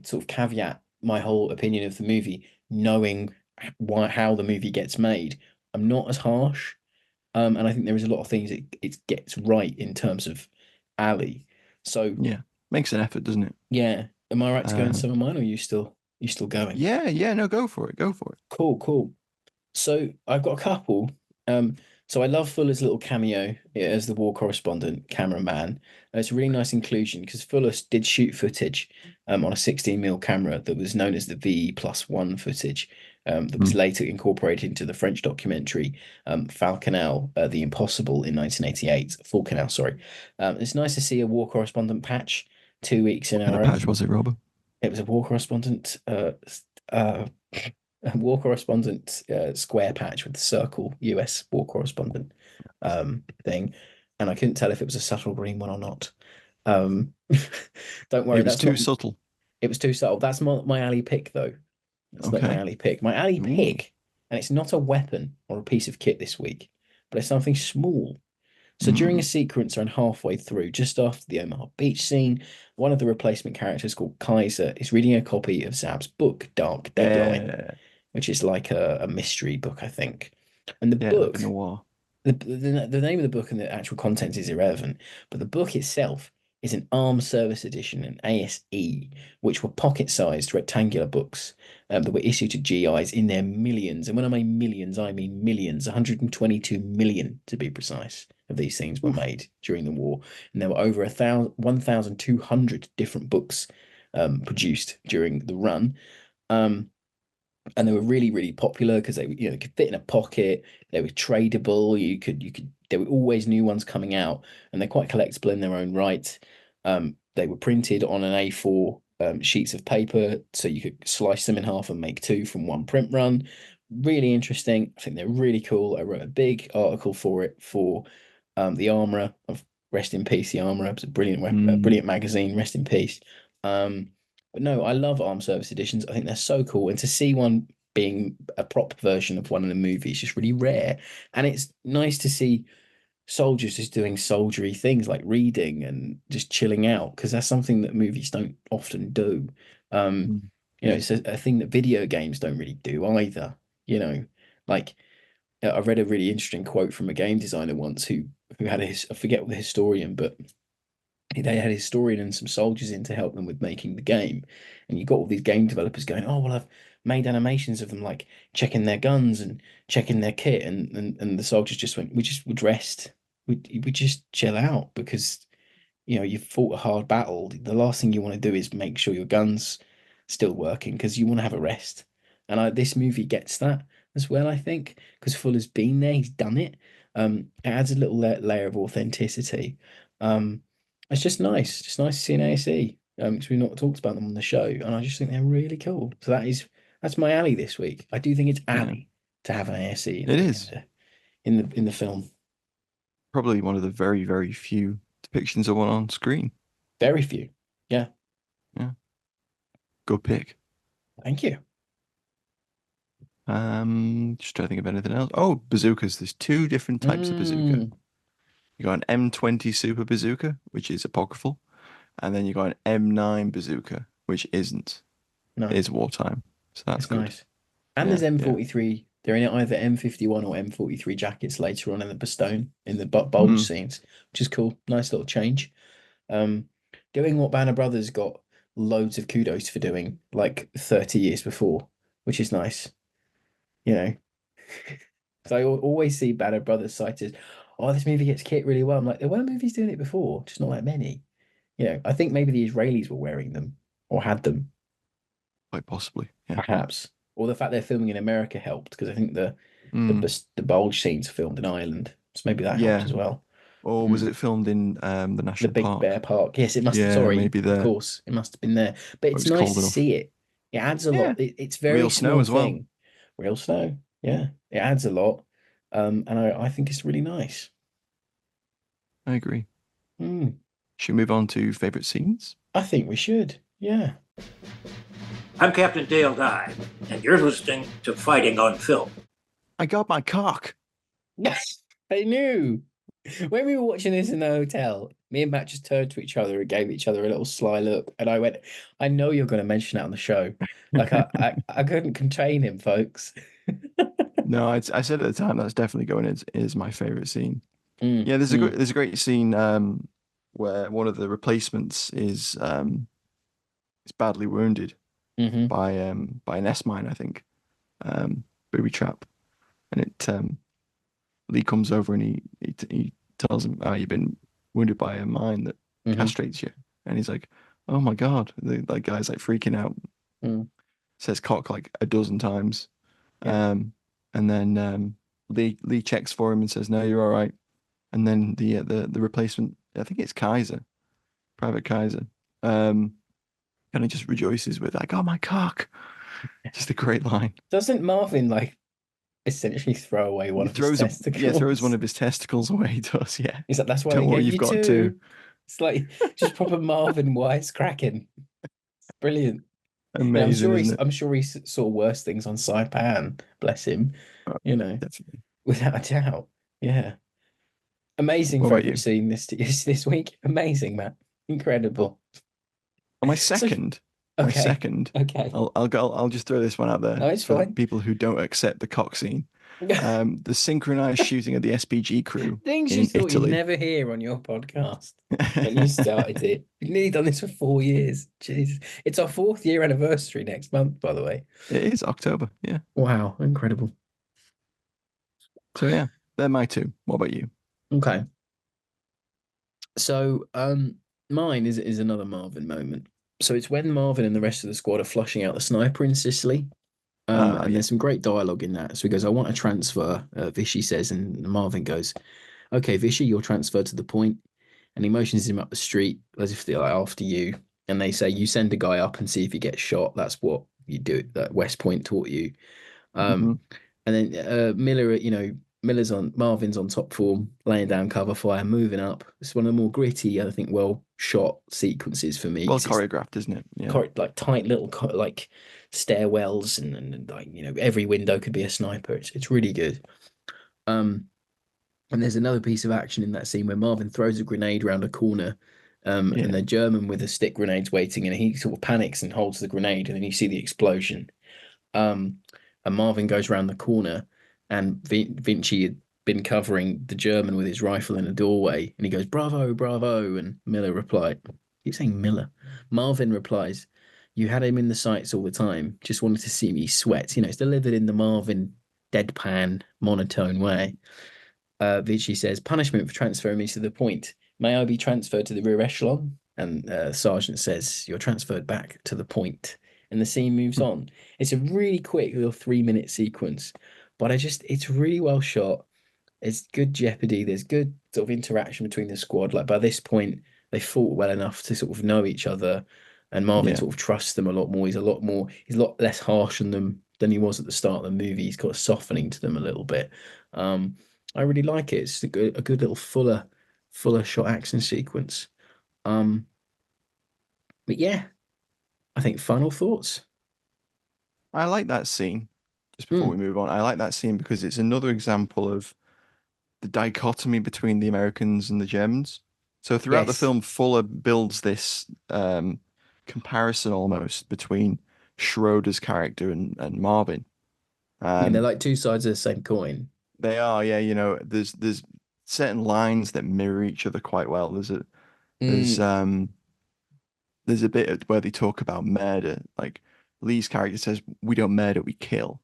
sort of caveat my whole opinion of the movie knowing how the movie gets made. I'm not as harsh. And I think there is a lot of things it gets right in terms of Ali. So yeah, makes an effort, doesn't it? Yeah. Am I right to go in some of mine, or are you still going? Yeah, no, go for it. Cool. So I've got a couple. So I love Fuller's little cameo as the war correspondent cameraman. It's a really nice inclusion because Fuller did shoot footage on a 16mm camera that was known as the V+1 footage. That was later incorporated into the French documentary Falconel, The Impossible in 1988. Falconel, sorry. It's nice to see a war correspondent patch 2 weeks in a row. What patch was it, Robert? It was a war correspondent square patch with the circle US war correspondent thing. And I couldn't tell if it was a subtle green one or not. Um, don't worry, It was that's too not. subtle. It was too subtle. That's my alley pick, though. It's not my Okay. alley pick. My alley Ooh. pick, and it's not a weapon or a piece of kit this week, but it's something small. So during a Mm. sequence around halfway through, just after the Omaha Beach scene, one of the replacement characters called Kaiser is reading a copy of Zab's book, Dark Deadline, Yeah. which is like a mystery book, I think. And the Yeah, like a book, noir. the name of the book and the actual content is irrelevant, but the book itself is an Armed Service Edition, an ASE, which were pocket-sized rectangular books that were issued to GIs in their millions. And when I mean millions, 122 million to be precise, of these things were Oof. made during the war. And there were over 1,200 different books produced during the run. Um, and they were really really popular because they could fit in a pocket. They were tradable. You could there were always new ones coming out, and they're quite collectible in their own right. They were printed on an A4 sheets of paper, so you could slice them in half and make two from one print run. Really interesting. I think they're really cool. I wrote a big article for it for the Armorer of Rest in Peace. The Armorer, it's a Mm. brilliant magazine. Rest in peace. But no, I love Armed Service Editions. I think they're so cool. And to see one being a prop version of one of the movies is just really rare. And it's nice to see soldiers just doing soldiery things like reading and just chilling out, because that's something that movies don't often do. Um, Mm. Yeah. it's a thing that video games don't really do either. Like I read a really interesting quote from a game designer once who had I forget what the historian, but they had a historian and some soldiers in to help them with making the game. And you got all these game developers going, oh, well, I've made animations of them like checking their guns and checking their kit. And the soldiers just went, we just would rest. We just chill out because, you've fought a hard battle. The last thing you want to do is make sure your gun's still working because you want to have a rest. And this movie gets that as well, I think, because Fuller's been there, he's done it. It adds a little layer of authenticity. Um, it's just nice to see an ASE. Because we've not talked about them on the show, and I just think they're really cool. So that's my alley this week. I do think it's Yeah. alley to have an ASE It is. in the film. Probably one of the very, very few depictions of one on screen. Very few. Yeah. Yeah. Good pick. Thank you. Just trying to think of anything else. Oh, bazookas. There's two different types of bazooka. You got an M20 Super Bazooka, which is apocryphal, and then you got an M9 Bazooka, which isn't. No, It is wartime, so that's it's good. nice. And Yeah, there's M43. They're in either M51 or M43 jackets later on in the Bastone in the bulge scenes, which is cool. Nice little change. Doing what Banner Brothers got loads of kudos for doing like 30 years before, which is nice. You know, so I always see Banner Brothers cited. Oh, this movie gets kit really well. I'm like, there were movies doing it before, just not that many. I think maybe the Israelis were wearing them or had them, Quite possibly. Yeah. perhaps. Or the fact they're filming in America helped because I think the Mm. the bulge scenes are filmed in Ireland, so maybe that helped Yeah. as well. Or was it filmed in the The national Big park? Bear Park. Yes, it must. Yeah, Sorry, maybe of there. course, it must have been there. But it's It was nice cold to enough. see it. It adds a Yeah. lot. It's very Real snow small as well. thing. Real snow. Yeah, it adds a lot. And I think it's really nice. I agree. Mm, Should we move on to favorite scenes? I think we should. Yeah. I'm Captain Dale Dye, and you're listening to Fighting on Film. I got my cock. Yes, I knew. When we were watching this in the hotel, me and Matt just turned to each other and gave each other a little sly look. And I went, I know you're going to mention it on the show. Like I couldn't contain him, folks. No, I said at the time that's definitely going is my favorite scene. Mm, Yeah, there's a great scene where one of the replacements is badly wounded mhm. by an S mine, I think, booby trap, and Lee comes over and he tells him, "Oh, you've been wounded by a mine that castrates you," and he's like, "Oh my God!" That guy's like freaking out. Says cock like a dozen times, Yeah. and then Lee checks for him and says, "No, you're all right." And then the replacement, I think it's Kaiser, Private Kaiser, kind of just rejoices with like, "Oh my cock!" Just a great line. Doesn't Marvin like essentially throw away one of his testicles? Yeah, throws one of his testicles away. He does, yeah. He's like, that's why Don't we worry, gave you've you got two. two. It's like just proper Marvin wisecracking. Brilliant. And Amazing, isn't it? I'm sure he saw worse things on Saipan, bless him, Oh, you know, definitely. without a doubt. Yeah. Amazing What about favorite you? scene this week. Amazing, Matt. Incredible. Oh, my So second, my okay. second. Okay. I'll just throw this one out No, there it's for fine. people who don't accept the cock scene. The synchronized shooting of the SPG crew Things you in thought you'd Italy. never hear on your podcast when you started it. You've nearly done this for 4 years. Jesus. It's our 4th-year anniversary next month, by the way. It is October, yeah. Wow, incredible. So yeah, they're my two. What about you? Okay. So mine is another Marvin moment. So it's when Marvin and the rest of the squad are flushing out the sniper in Sicily. And Yeah. there's some great dialogue in that. So he goes, I want a transfer, Vichy says, and Marvin goes, okay, Vichy, you're transferred to the point. And he motions him up the street as if they're like after you. And they say, you send a guy up and see if he gets shot. That's what you do, that West Point taught you. Mhm. And then Miller, Marvin's on top form, laying down cover fire, moving up. It's one of the more gritty, I think, well shot sequences for me. Well 'Cause it's choreographed, isn't it? Yeah. like tight little like stairwells and like every window could be a sniper. It's really good. Um, and there's another piece of action in that scene where Marvin throws a grenade around a corner. Yeah. And the German with a stick grenade's waiting, and he sort of panics and holds the grenade, and then you see the explosion. Um, and Marvin goes around the corner, and Vinci had been covering the German with his rifle in a doorway, and he goes, "Bravo, bravo!" And Miller replied, "Keep saying Miller." Marvin replies, "You had him in the sights all the time. Just wanted to see me sweat." It's delivered in the Marvin deadpan, monotone way. Vinci says, "Punishment for transferring me to the point. May I be transferred to the rear echelon?" And Sergeant says, "You're transferred back to the point." And the scene moves on. It's a really quick little 3-minute sequence, but it's really well shot. There's good jeopardy. There's good sort of interaction between the squad. Like by this point, they fought well enough to sort of know each other, and Marvin Yeah. sort of trusts them a lot more. He's a lot less harsh on them than he was at the start of the movie. He's got a softening to them a little bit. I really like it. It's a good little fuller shot action sequence. Um, but yeah, I think final thoughts. I like that scene. Just before Hmm. we move on, I like that scene because it's another example of the dichotomy between the Americans and the Germans. So throughout the Yes. film, Fuller builds this comparison almost between Schroeder's character and Marvin. They're like two sides of the same coin. They are, yeah. There's certain lines that mirror each other quite well. There's Mm, there's a bit where they talk about murder. Like Lee's character says, "We don't murder, we kill."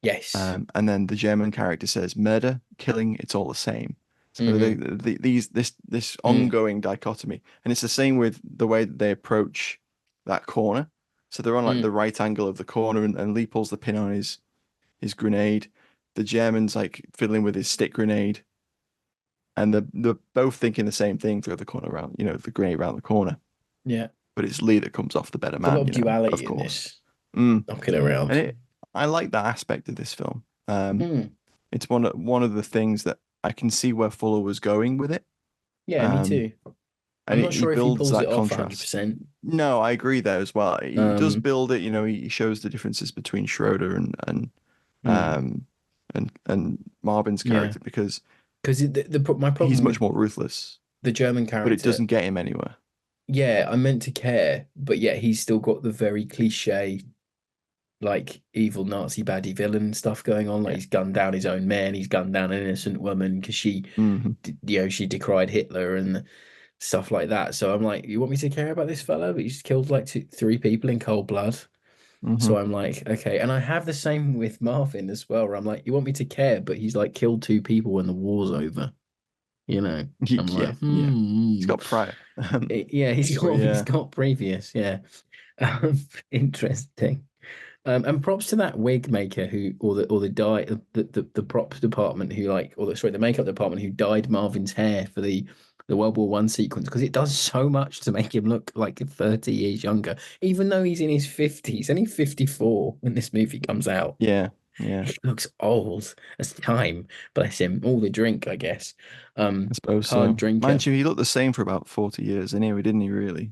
yes. And then the German character says, "Murder, killing, it's all the same." So Hmm. this Mm, ongoing dichotomy, and it's the same with the way that they approach that corner. So they're on like the mm, right angle of the corner, and Lee pulls the pin on his grenade. The German's like fiddling with his stick grenade, and they're both thinking the same thing through the corner around, the grenade around the corner. yeah. But it's Lee that comes off the better There's a lot man, of of duality in course. this, Mm. knocking And around. I like that aspect of this film. Mm, It's one of the things that I can see where Fuller was going with it. yeah, me Um, too. and I'm not he sure if he builds pulls it that off contrast. 100%. No, I agree there as well. He does Um, build it, he shows the differences between Schroeder mm, um and Marvin's yeah. character because Because my he's problem much with more ruthless, the German but it character, doesn't get him anywhere. yeah, I meant to care, but yet he's still got the very cliche, like evil Nazi baddie villain stuff going on. Like Yeah. he's gunned down his own man, he's gunned down an innocent woman because Hmm. she decried Hitler and stuff like that. So I'm like, you want me to care about this fella? But he's killed like 3 people in cold blood. Hmm. So I'm like, okay. And I have the same with Marvin as well, where I'm like, you want me to care, but he's like killed 2 people when the war's over. I'm Yeah, like, yeah. He's got prior. Yeah, So he's yeah. got previous, yeah. Interesting. And props to that wig maker or the dye the props department who the makeup department who dyed Marvin's hair for the World War One sequence because it does so much to make him look like 30 years younger, even though he's in his 50s, only 54 when this movie comes out. Yeah. Yeah, He looks old as time. Bless him. All the drink, I guess. I suppose Hard so. drinker. Mind you, he looked the same for about 40 years anyway, didn't he, really?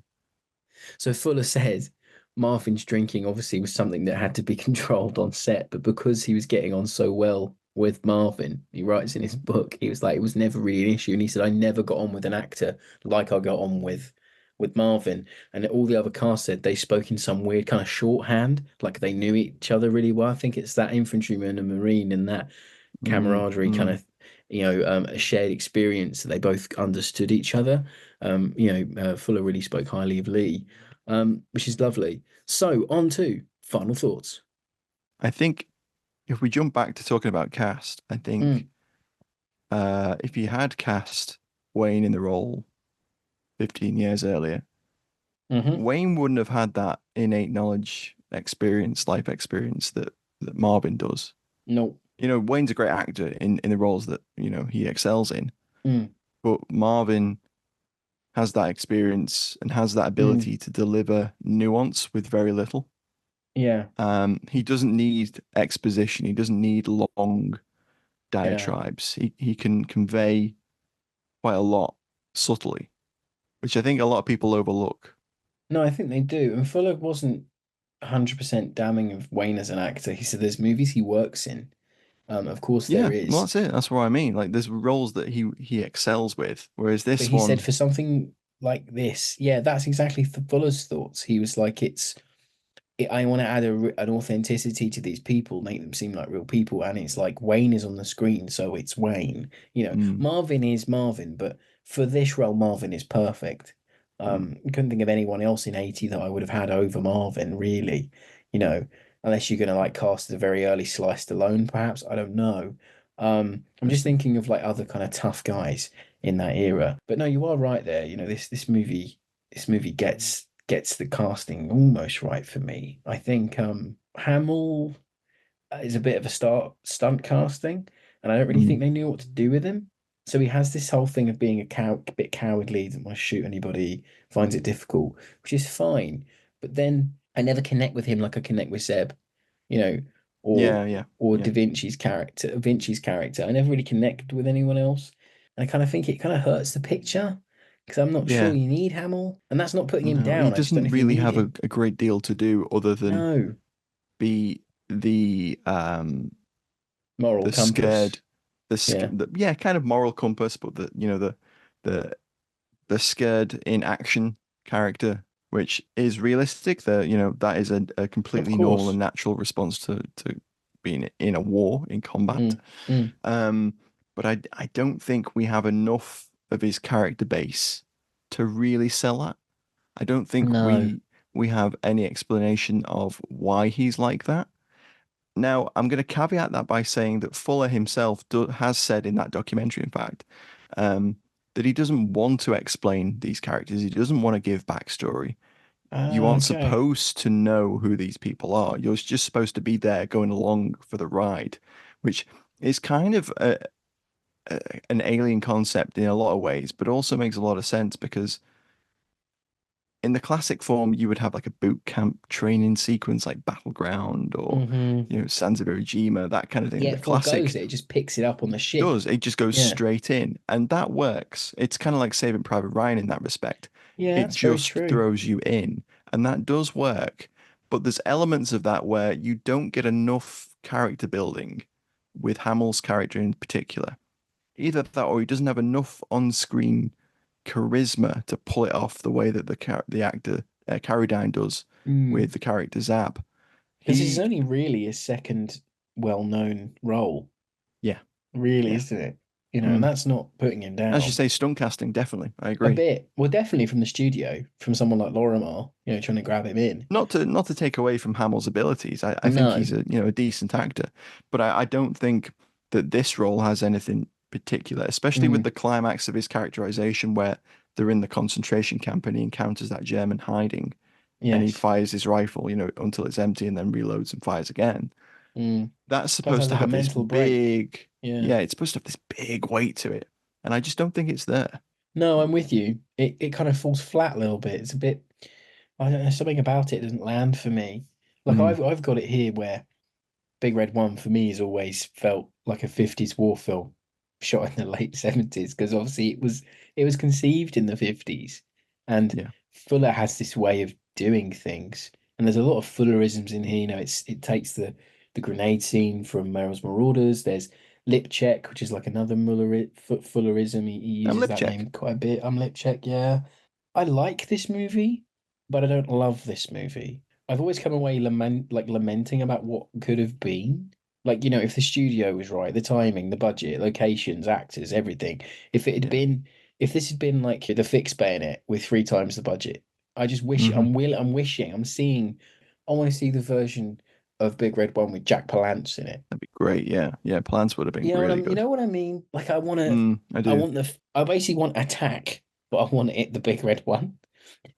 So Fuller said Marvin's drinking obviously was something that had to be controlled on set, but because he was getting on so well with Marvin, he writes in his book, he was like, it was never really an issue. And he said, I never got on with an actor like I got on with Marvin. And all the other cast said they spoke in some weird kind of shorthand, like they knew each other really well. I think it's that infantryman and marine and that Mm, camaraderie kind mm. of a shared experience that they both understood each other. Fuller really spoke highly of Lee, which is lovely. So on to final thoughts. I think if we jump back to talking about cast, I think Mm. if you had cast Wayne in the role 15 years earlier, Hmm. Wayne wouldn't have had that innate knowledge, experience, life experience that Marvin does. No. Wayne's a great actor in the roles that, he excels in, Mm. but Marvin has that experience and has that Mm. ability to deliver nuance with very little. Yeah. He doesn't need exposition. He doesn't need long Yeah. diatribes. He can convey quite a lot subtly, which I think a lot of people overlook. No, I think they do. And Fuller wasn't 100% damning of Wayne as an actor. He said there's movies he works in. Of course there Yeah, well, is. that's it. That's what I mean. Like, there's roles that he excels with, whereas But this he said one, for something like this, yeah, that's exactly Fuller's thoughts. He was like, I want to add an authenticity to these people, make them seem like real people. And it's like Wayne is on the screen, so it's Wayne. mm, Marvin is Marvin, but for this role, Marvin is perfect. mm, I couldn't think of anyone else in 80 that I would have had over Marvin, really, you know, unless you're gonna like cast a very early Sly Stallone, perhaps. I don't know. I'm just interesting. thinking of like other kind of tough guys in that era. But no, you are right there. This movie gets the casting almost right for me. I think Hamill is a bit of a stunt casting, and I don't really Mm, think they knew what to do with him. So he has this whole thing of being a bit cowardly, doesn't want to shoot anybody, finds it difficult, which is fine. But then I never connect with him like I connect with Zeb, you know, or yeah, yeah, or yeah, Vinci's character. I never really connect with anyone else. And I kind of think it kind of hurts the picture because I'm not sure yeah. you need Hamill. And that's not putting him No, he down. I just don't know doesn't if you really need have a, him. a great deal to do other than No. be Moral the scared, compass. Yeah. yeah, kind of moral compass, but the the scared in action character, which is realistic. That is a Of completely normal course. and natural response to being in a war in combat. Mm, mm. Um, but I don't think we have enough of his character base to really sell that. I don't think No. we have any explanation of why he's like that. Now, I'm going to caveat that by saying that Fuller himself has said in that documentary, in fact, um, that he doesn't want to explain these characters. He doesn't want to give backstory. You Ah, aren't okay. supposed to know who these people are. You're just supposed to be there going along for the ride, which is kind of an alien concept in a lot of ways, but also makes a lot of sense because in the classic form, you would have like a boot camp training sequence like Battleground or, Hmm. Sands of Iwo, that kind of thing. Yeah, The it foregoes classic it. It just picks it up on the ship. does, it just goes Yeah. straight in, and that works. It's kind of like Saving Private Ryan in that respect. Yeah, It that's very just true. throws you in, and that does work. But there's elements of that where you don't get enough character building with Hamill's character in particular. Either that or he doesn't have enough on-screen charisma to pull it off the way that the actor Carradine does with Mm. the character Zab. Because this is He, only really his second well-known role, yeah, really, yeah. isn't it? And Mm. that's not putting him As you down. say, stunt casting, definitely. I A agree. bit. Well, definitely from the studio, from someone like Lorimar, trying to grab him in. Not to take away from Hamill's abilities. I think No. he's a decent actor, but I don't think that this role has anything particular, especially with Mm. the climax of his characterization where they're in the concentration camp and he encounters that German hiding and he Yes. fires his rifle, until it's empty and then reloads and fires again. Mm. That's Does supposed have to like a have this mental break. big, Yeah. yeah, it's supposed to have this big weight to it. And I just don't think it's there. No, I'm with you. It kind of falls flat a little bit. It's a bit, I don't know, something about it doesn't land for me. Like Mm, I've got it here where Big Red One for me has always felt like a 50s war film shot in the late 70s because obviously it was conceived in the 50s. And Yeah. Fuller has this way of doing things. And there's a lot of Fullerisms in here. You know, it takes the grenade scene from Merrill's Marauders. There's Lip Check, which is like another Fullerism. He uses Lip that check. name quite a bit. Lip Check, yeah. I like this movie, but I don't love this movie. I've always come away lamenting about what could have been. Like, if the studio was right, the timing, the budget, locations, actors, everything. If it had Yeah. been, if this had been like the fixed Bayonet with 3 times the budget, I just wish Hmm. I'm seeing, I want to see the version of Big Red One with Jack Palance in it. That'd be great. Yeah. Yeah. Plants would have been really You good. know what I mean? Like I do. I basically want Attack, but I want it the Big Red One.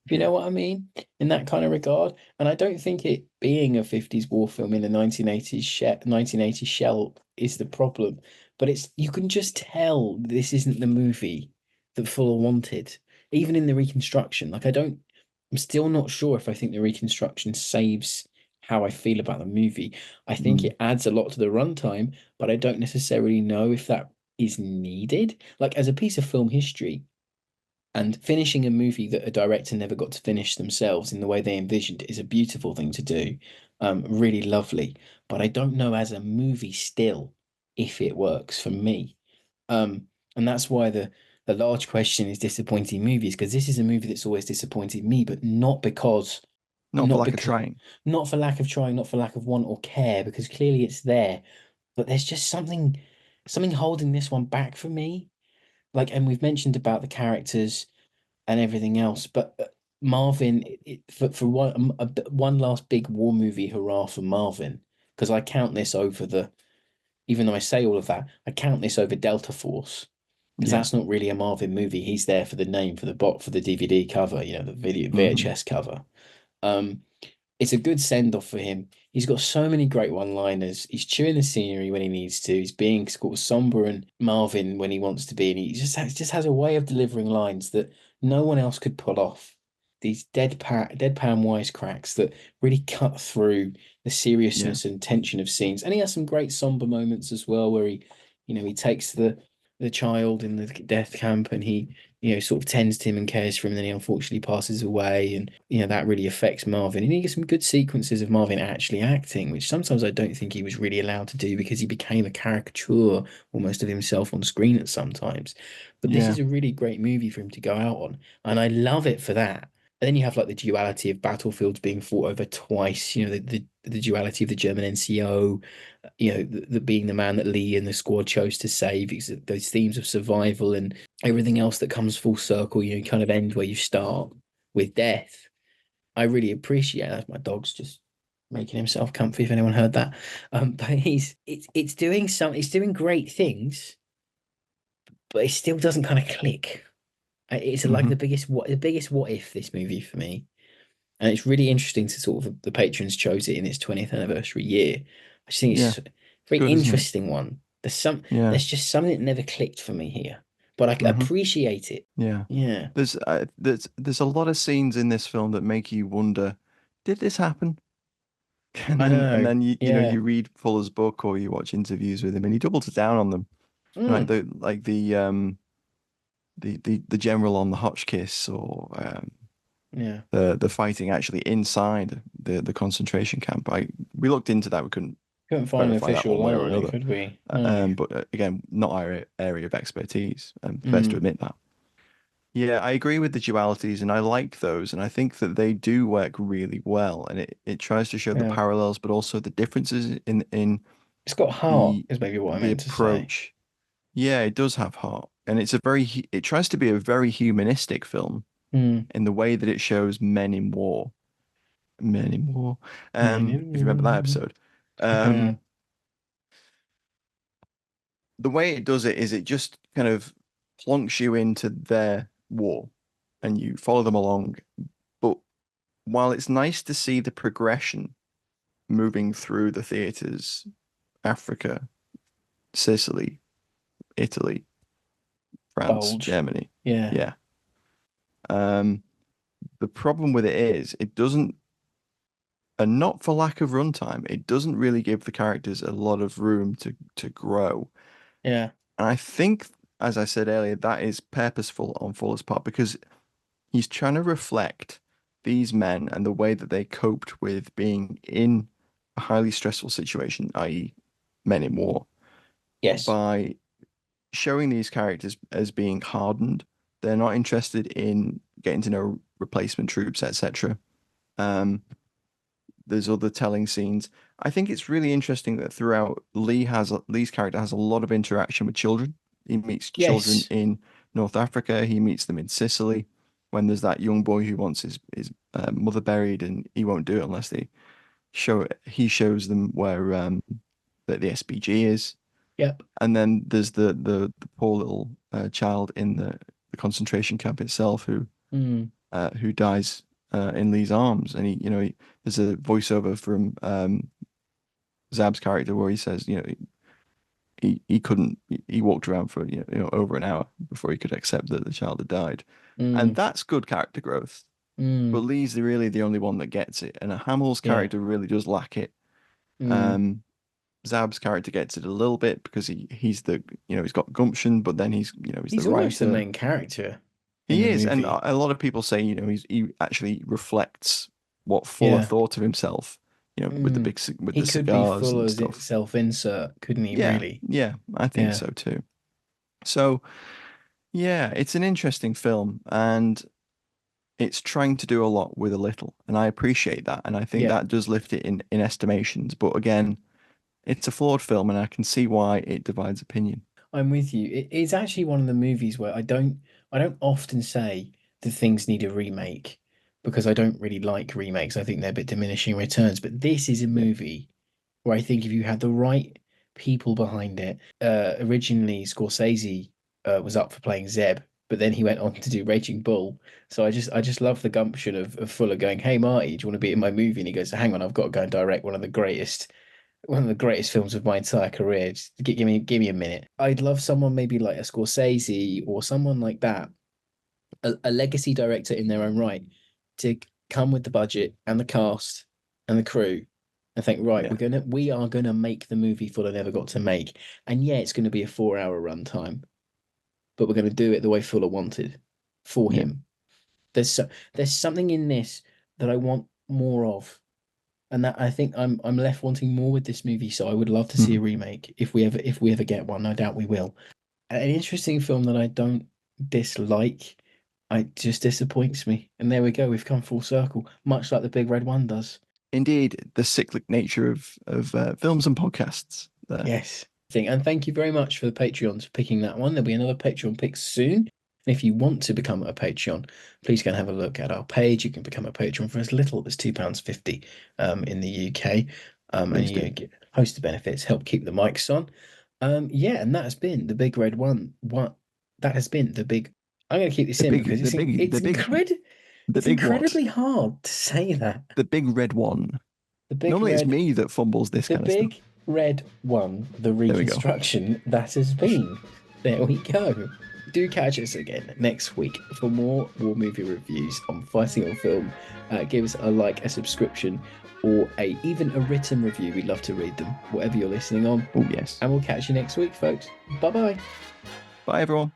If you know what I mean, in that kind of regard. And I don't think it being a 50s war film in a 1980s shell is the problem. But you can just tell this isn't the movie that Fuller wanted. Even in the Reconstruction. I'm still not sure if I think the Reconstruction saves how I feel about the movie. I think Mm. it adds a lot to the runtime, but I don't necessarily know if that is needed. Like as a piece of film history, and finishing a movie that a director never got to finish themselves in the way they envisioned is a beautiful thing to do. Really lovely. But I don't know as a movie still if it works for me. And that's why the large question is disappointing movies, because this is a movie that's always disappointed me, but Not for not lack of because trying. not for lack of trying, not for lack of want or care, because clearly it's there. But there's just something holding this one back for me. Like, and we've mentioned about the characters and everything else. But Marvin, for one last big war movie, hurrah for Marvin! Because I count this over even though I say all of that, I count this over Delta Force because Yeah. that's not really a Marvin movie. He's there for the name, for the for the DVD cover, the video Hmm. VHS cover. Um, it's a good send off for him. He's got so many great one-liners. He's chewing the scenery when he needs to. He's being sort of somber and Marvin when he wants to be, and he just has a way of delivering lines that no one else could pull off. These deadpan wisecracks that really cut through the Yeah. seriousness and tension of scenes. And he has some great somber moments as well, where he takes the child in the death camp and he sort of tends to him and cares for him, and then he unfortunately passes away, and that really affects Marvin. And he gets some good sequences of Marvin actually acting, which sometimes I don't think he was really allowed to do because he became a caricature almost of himself on screen at sometimes. But this Yeah. is a really great movie for him to go out on, and I love it for that. And then you have like the duality of battlefields being fought over twice, the duality of the German NCO, the being the man that Lee and the squad chose to save, those themes of survival and everything else that comes full circle, you kind of end where you start with death. I really appreciate that. My dog's just making himself comfy if anyone heard that. But it's doing great things, but it still doesn't kind of click. It's like Hmm. the biggest what if this movie for me. And it's really interesting to sort of the patrons chose it in its 20th anniversary year. I just think Yeah. it's a It's very good, isn't it? interesting one. Yeah. There's just something that never clicked for me here, but I Hmm. appreciate it. Yeah. Yeah, There's a lot of scenes in this film that make you wonder, did this happen? I And know. then Yeah. you read Fuller's book or you watch interviews with him and he doubles it down on them. Like Mm, the general on the Hotchkiss or yeah. the fighting actually inside the concentration camp. We looked into that. We couldn't Couldn't find an verify that official one way line or on it, another. could we? No. But again, not our area of expertise. Best to Mm, admit that. Yeah, I agree with the dualities, and I like those, and I think that they do work really well, and it tries to show the yeah. parallels, but also the differences in It's got heart, the is maybe what I the meant to say. approach. Yeah, it does have heart, and it tries to be a very humanistic film Mm. in the way that it shows men in war. Men in war. If you remember that Mm. episode. Yeah. Um, the way it does it is it just kind of plonks you into their war and you follow them along. But while it's nice to see the progression moving through the theaters, Africa, Sicily, Italy, France, Bulge. Germany. Yeah. Yeah. The problem with it is it doesn't and not for lack of runtime. It doesn't really give the characters a lot of room to grow. Yeah. And I think, as I said earlier, that is purposeful on Fuller's part because he's trying to reflect these men and the way that they coped with being in a highly stressful situation, i.e., men in war, Yes. by showing these characters as being hardened. They're not interested in getting to know replacement troops, etc. There's other telling scenes. I think it's really interesting that throughout Lee's character has a lot of interaction with children. He meets children Yes. in North Africa. He meets them in Sicily. When there's that young boy who wants his mother buried, and he won't do it unless he shows them where the SPG is. Yep. And then there's the poor little child in the concentration camp itself who dies in Lee's arms, and there's a voiceover from Zab's character where he says, he walked around for over an hour before he could accept that the child had died, and that's good character growth. But Lee's really the only one that gets it, and Hamill's character really does lack it. Zab's character gets it a little bit because he's got gumption, but then he's the almost the writer. main character. He is, and a lot of people say he actually reflects what Fuller thought of himself. With the cigars and stuff. He could be Fuller's self-insert, couldn't he? Yeah, really? Yeah, I think so too. So, yeah, it's an interesting film, and it's trying to do a lot with a little, and I appreciate that, and I think that does lift it in estimations. But again, it's a flawed film, and I can see why it divides opinion. I'm with you. It's actually one of the movies where I don't often say that things need a remake because I don't really like remakes. I think they're a bit diminishing returns. But this is a movie where I think if you had the right people behind it, originally Scorsese was up for playing Zeb, but then he went on to do Raging Bull. So I just love the gumption of Fuller going, "Hey Marty, do you want to be in my movie?" And he goes, "Hang on, I've got to go and direct one of the greatest films of my entire career. Just give me a minute." I'd love someone maybe like a Scorsese or someone like that, a legacy director in their own right, to come with the budget and the cast and the crew and think, right, we are gonna make the movie Fuller never got to make, and it's going to be a 4-hour runtime, but we're going to do it the way Fuller wanted for him. There's something in this that I want more of. And that I think I'm left wanting more with this movie, so I would love to see a remake if we ever get one. I doubt we will. An interesting film that I don't dislike, it just disappoints me. And there we go, we've come full circle, much like The Big Red One does. Indeed, the cyclic nature of films and podcasts. There. Yes, and thank you very much for the Patreons for picking that one. There'll be another Patreon pick soon. And if you want to become a Patreon, please go and have a look at our page. You can become a Patreon for as little as £2.50 in the UK. And you get a host of benefits, help keep the mics on. And that has been The Big Red One. That has been the big... I'm going to keep this in because it's incredibly hard to say that. The Big Red One. Normally it's me that fumbles this kind of stuff. The Big Red One, the Reconstruction that has been. There we go. Do catch us again next week for more war movie reviews on Fighting on Film. Give us a like, a subscription, or even a written review. We'd love to read them, whatever you're listening on. Oh, yes. And we'll catch you next week, folks. Bye-bye. Bye, everyone.